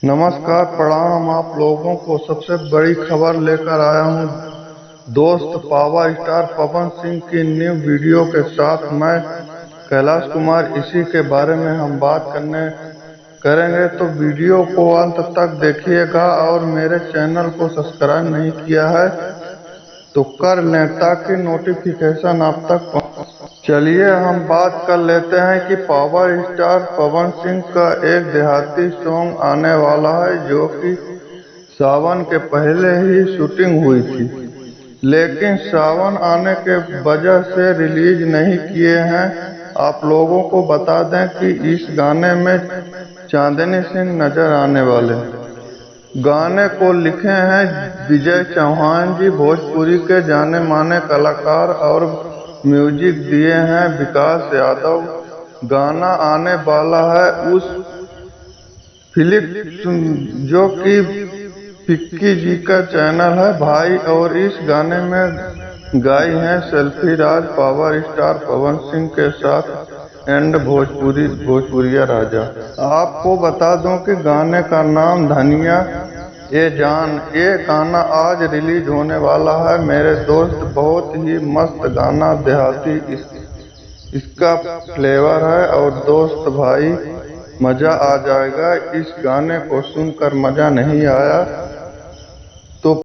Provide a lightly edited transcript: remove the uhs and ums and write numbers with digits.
नमस्कार, प्रणाम। आप लोगों को सबसे बड़ी खबर लेकर आया हूं। दोस्त पावर स्टार पवन सिंह की न्यू वीडियो के साथ मैं कैलाश कुमार, इसी के बारे में हम बात करेंगे। तो वीडियो को अंत तक देखिएगा और मेरे चैनल को सब्सक्राइब नहीं किया है तो कर लें ताकि नोटिफिकेशन आप तक पहुंचे। चलिए हम बात कर लेते हैं कि पावर स्टार पवन सिंह का एक देहाती सॉन्ग आने वाला है, जो कि सावन के पहले ही शूटिंग हुई थी, लेकिन सावन आने के वजह से रिलीज नहीं किए हैं। आप लोगों को बता दें कि इस गाने में चांदनी सिंह नजर आने वाले। गाने को लिखे हैं विजय चौहान जी, भोजपुरी के जाने माने कलाकार, और म्यूजिक दिए हैं विकास यादव। गाना आने वाला है उस फिलिप, जो कि पिक्की जी का चैनल है भाई, और इस गाने में गाई हैं सेल्फी राज, पावर स्टार पवन सिंह के साथ एंड भोजपुरिया राजा। आपको बता दूं कि गाने का नाम धनिया ए जान। ये गाना आज रिलीज होने वाला है मेरे दोस्त। बहुत ही मस्त गाना, देहाती इसका फ्लेवर है, और दोस्त भाई मजा आ जाएगा। इस गाने को सुनकर मजा नहीं आया